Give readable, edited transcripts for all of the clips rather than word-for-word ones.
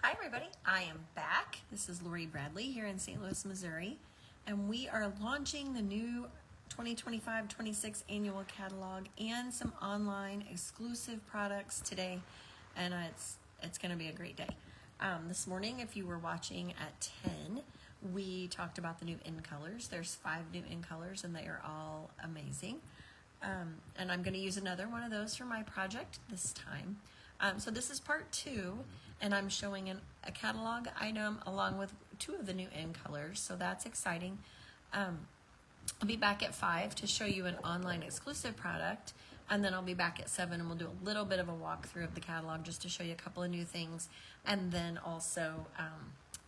Hi everybody, I am back. This is Lori Bradley here in St. Louis, Missouri, and we are launching the new 2025-26 annual catalog and some online exclusive products today, and it's going to be a great day. This morning, if you were watching at 10, we talked about the new in colors. There's 5 new in colors, and they are all amazing. And I'm going to use another one of those for my project this time. So this is part 2, and I'm showing a catalog item along with 2 of the new in colors, so that's exciting. I'll be back at 5 to show you an online exclusive product, and then I'll be back at 7 and we'll do a little bit of a walkthrough of the catalog just to show you a couple of new things, and then also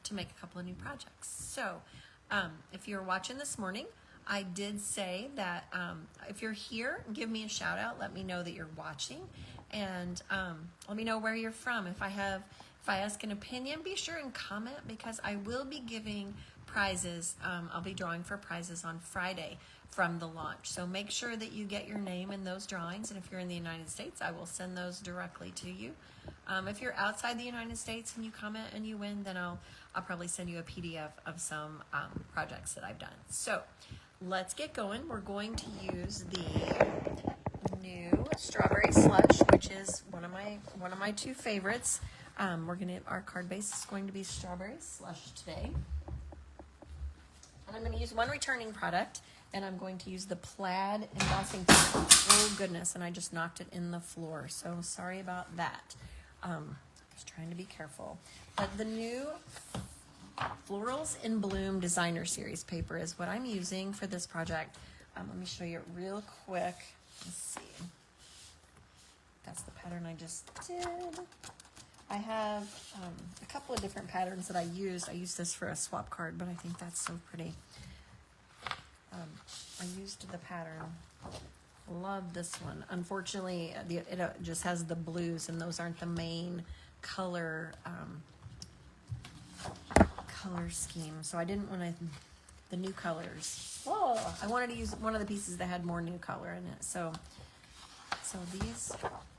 to make a couple of new projects. So if you're watching this morning, I did say that if you're here, give me a shout out, let me know that you're watching, and let me know where you're from. If I ask an opinion, be sure and comment, because I will be giving prizes. I'll be drawing for prizes on Friday from the launch. So make sure that you get your name in those drawings, and if you're in the United States, I will send those directly to you. If you're outside the United States and you comment and you win, then I'll probably send you a PDF of some projects that I've done. So let's get going. We're going to use the new Strawberry Slush, which is one of my 2 favorites. Our card base is going to be Strawberry Slush today. And I'm going to use one returning product, and I'm going to use the plaid embossing paper. Oh goodness, and I just knocked it in the floor, so sorry about that. I was trying to be careful. But the new Florals in Bloom Designer Series paper is what I'm using for this project. Let me show you it real quick. Let's see. That's the pattern I just did. I have a couple of different patterns that I used. I used this for a swap card, but I think that's so pretty. I used the pattern. Love this one. Unfortunately, it just has the blues, and those aren't the main color scheme. So I didn't want the new colors. Oh, I wanted to use one of the pieces that had more new color in it. So these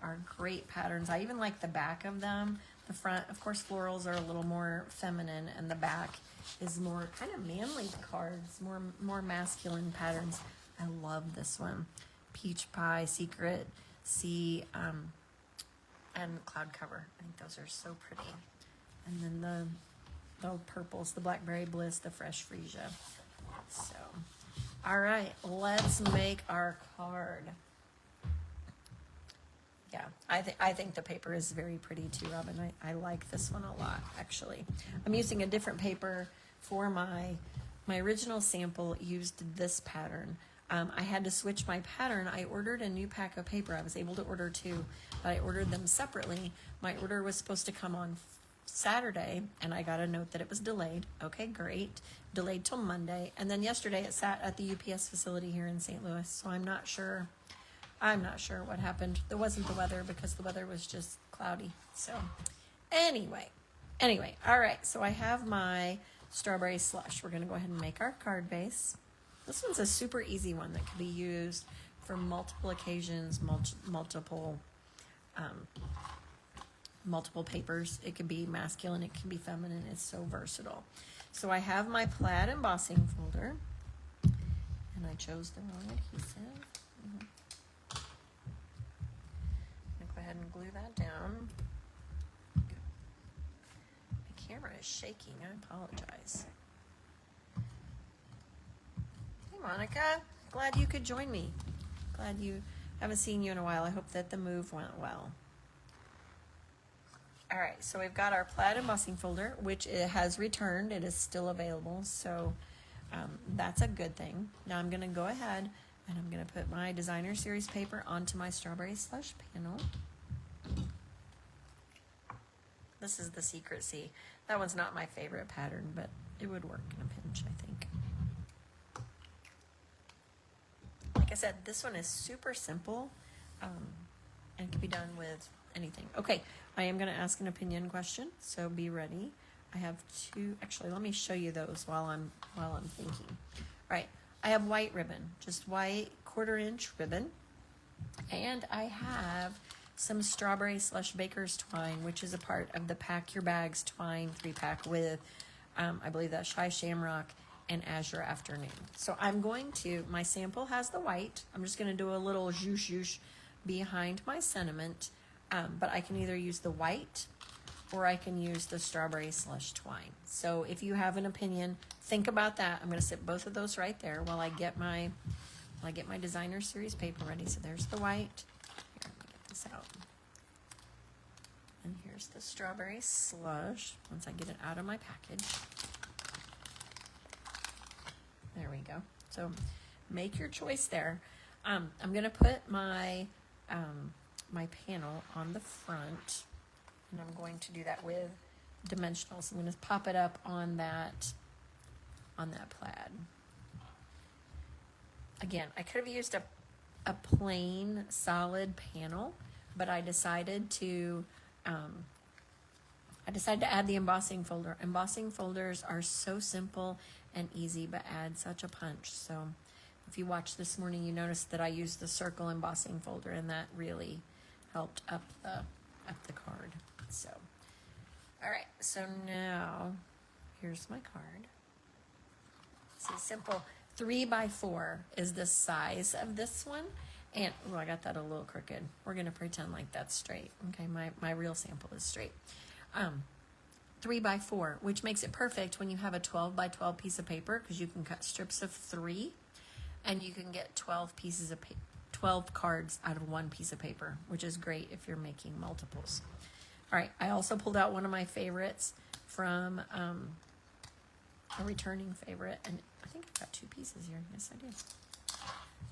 are great patterns. I even like the back of them. The front, of course, florals are a little more feminine, and the back is more kind of manly cards, more masculine patterns. I love this one. Peach Pie, Secret, Sea, and Cloud Cover. I think those are so pretty. And then the purples, the Blackberry Bliss, the Fresh Freesia. So, all right, let's make our card. Yeah, I think the paper is very pretty too, Robin. I like this one a lot, actually. I'm using a different paper for my original sample used this pattern. I had to switch my pattern. I ordered a new pack of paper. I was able to order 2, but I ordered them separately. My order was supposed to come on Saturday, and I got a note that it was delayed. Okay, great. Delayed till Monday. And then yesterday it sat at the UPS facility here in St. Louis, so I'm not sure what happened. There wasn't the weather, because the weather was just cloudy. So anyway, all right, so I have my Strawberry Slush. We're going to go ahead and make our card base. This one's a super easy one that can be used for multiple occasions, multiple papers. It can be masculine, it can be feminine. It's so versatile. So I have my plaid embossing folder, and I chose the wrong adhesive. Go ahead and glue that down. My camera is shaking. I apologize. Hey, Monica. Glad you could join me. Haven't seen you in a while. I hope that the move went well. All right, so we've got our plaid embossing folder, which it has returned. It is still available, so that's a good thing. Now I'm going to go ahead and I'm going to put my Designer Series paper onto my Strawberry Slush panel. This is the Secret Sea. That one's not my favorite pattern, but it would work in a pinch, I think. Like I said, this one is super simple, and can be done with anything. Okay, I am going to ask an opinion question, so be ready. I have 2. Actually, let me show you those while I'm thinking. All right, I have white ribbon, just white 1/4 inch ribbon, and I have some Strawberry Slush Baker's Twine, which is a part of the Pack Your Bags Twine 3-pack with, I believe that's Shy Shamrock and Azure Afternoon. So I'm going to, my sample has the white. I'm just going to do a little zhoosh behind my sentiment, but I can either use the white or I can use the Strawberry Slush Twine. So if you have an opinion, think about that. I'm going to sit both of those right there while I get my designer series paper ready. So there's the white. Here, let me get this out. And here's the Strawberry Slush once I get it out of my package. There we go. So make your choice there. I'm going to put my my panel on the front, and I'm going to do that with dimensionals. I'm going to pop it up on that plaid. Again, I could have used a plain solid panel, but I decided to add the embossing folder. Embossing folders are so simple and easy, but add such a punch. So if you watched this morning, you noticed that I used the circle embossing folder, and that really helped up the card. So, all right, so now here's my card. See, simple 3x4 is the size of this one. And, oh, I got that a little crooked. We're gonna pretend like that's straight. Okay, my real sample is straight. 3x4, which makes it perfect when you have a 12x12 piece of paper, because you can cut strips of 3, and you can get 12 pieces of 12 cards out of one piece of paper, which is great if you're making multiples. All right, I also pulled out one of my favorites from a returning favorite, and I think I've got 2 pieces here. Yes, I do.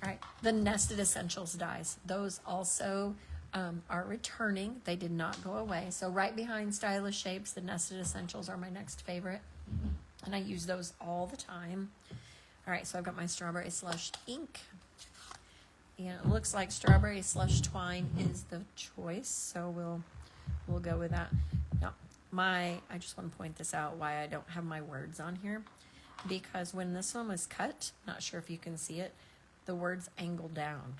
All right, the Nested Essentials dies. Those also are returning. They did not go away. So right behind Stylish Shapes, the Nested Essentials are my next favorite, and I use those all the time. All right, so I've got my Strawberry Slush ink, and it looks like Strawberry Slush Twine is the choice, so we'll go with that. Now, I just want to point this out, why I don't have my words on here, because when this one was cut, not sure if you can see it, the words angle down,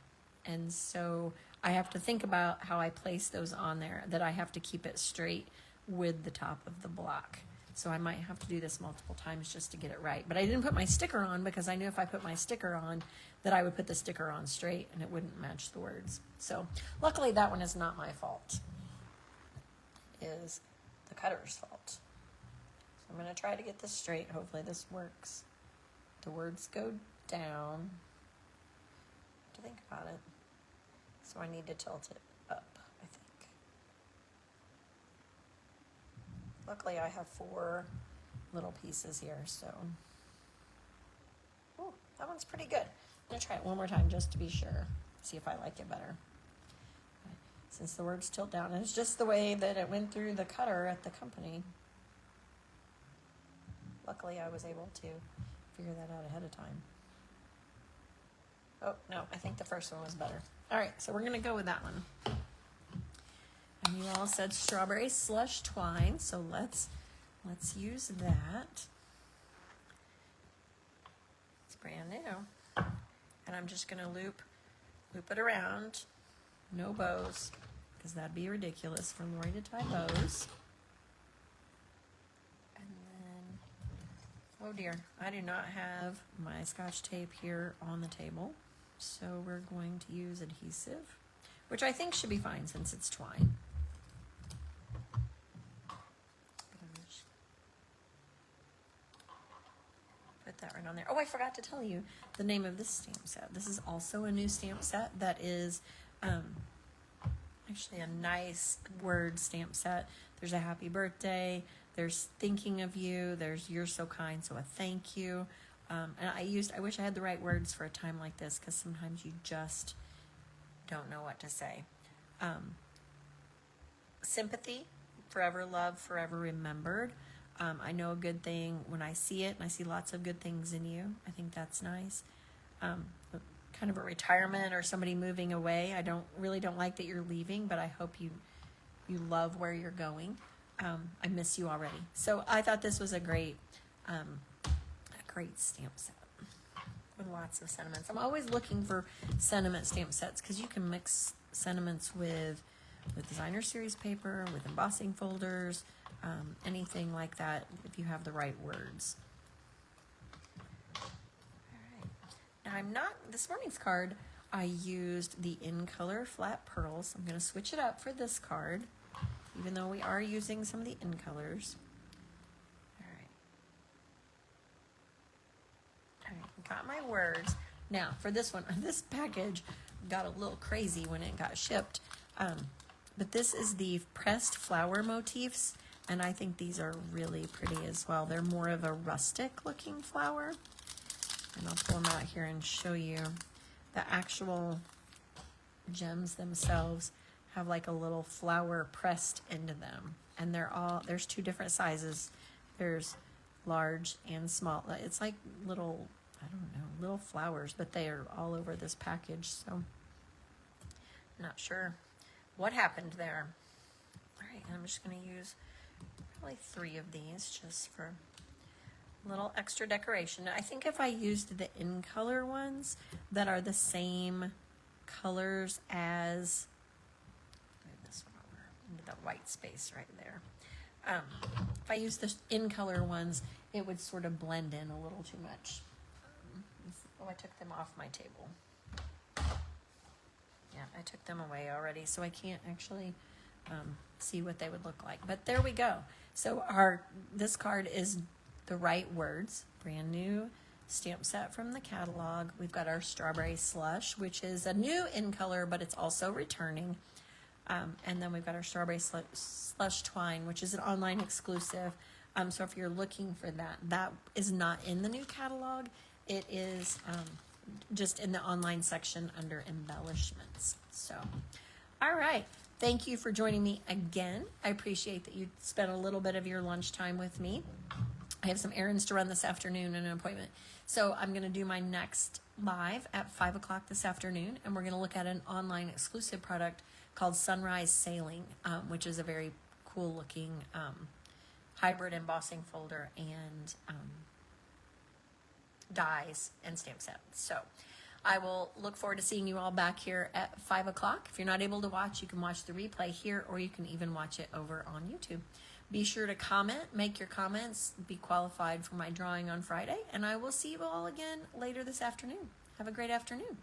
and so I have to think about how I place those on there, that I have to keep it straight with the top of the block. So I might have to do this multiple times just to get it right. But I didn't put my sticker on because I knew if I put my sticker on that I would put the sticker on straight and it wouldn't match the words. So luckily that one is not my fault. It is the cutter's fault. So I'm going to try to get this straight. Hopefully this works. The words go down. To think about it. So I need to tilt it up, I think. Luckily I have 4 little pieces here, so. Oh, that one's pretty good. I'm gonna try it one more time just to be sure. See if I like it better. Since the words tilt down, and it's just the way that it went through the cutter at the company. Luckily I was able to figure that out ahead of time. Oh, no, I think the first one was better. All right, so we're going to go with that one. And you all said Strawberry Slush Twine, so let's use that. It's brand new. And I'm just going to loop it around. No bows, because that'd be ridiculous for Lori to tie bows. And then, oh dear, I do not have my Scotch tape here on the table. So we're going to use adhesive, which I think should be fine since it's twine. Put that right on there. Oh, I forgot to tell you the name of this stamp set. This is also a new stamp set that is actually a nice word stamp set. There's a happy birthday, there's thinking of you, there's you're so kind, so a thank you. And I wish I had the right words for a time like this, because sometimes you just don't know what to say. Sympathy, forever loved, forever remembered. I know a good thing when I see it, and I see lots of good things in you. I think that's nice. Kind of a retirement or somebody moving away. I really don't like that you're leaving, but I hope you love where you're going. I miss you already. So I thought this was a great stamp set with lots of sentiments. I'm always looking for sentiment stamp sets, because you can mix sentiments with with designer series paper, with embossing folders, anything like that if you have the right words. Now this morning's card, I used the In Color Flat Pearls. I'm going to switch it up for this card, even though we are using some of the In Colors. All right, got my words. Now for this one, this package got a little crazy when it got shipped, but this is the pressed flower motifs, and I think these are really pretty as well. They're more of a rustic looking flower. And I'll pull them out here and show you the actual gems themselves have like a little flower pressed into them. And there's two different sizes. There's large and small. It's like little, I don't know, little flowers, but they are all over this package. So not sure what happened there. All right, and I'm just going to use probably 3 of these just for little extra decoration. I think if I used the In Color ones that are the same colors as, move this one over into that white space right there. If I use the In Color ones, it would sort of blend in a little too much. I took them off my table. Yeah, I took them away already, so I can't actually see what they would look like. But there we go. So this card is the right words, brand new stamp set from the catalog. We've got our Strawberry Slush, which is a new In Color, but it's also returning. And then we've got our Strawberry Slush Twine, which is an online exclusive. So if you're looking for that, that is not in the new catalog. It is just in the online section under embellishments. So, all right. Thank you for joining me again. I appreciate that you spent a little bit of your lunchtime with me. I have some errands to run this afternoon and an appointment. So I'm going to do my next live at 5 o'clock this afternoon, and we're going to look at an online exclusive product called Sunrise Sailing, which is a very cool looking hybrid embossing folder and dies and stamp set. So I will look forward to seeing you all back here at 5 o'clock. If you're not able to watch, you can watch the replay here, or you can even watch it over on YouTube. Be sure to comment, make your comments, be qualified for my drawing on Friday, and I will see you all again later this afternoon. Have a great afternoon.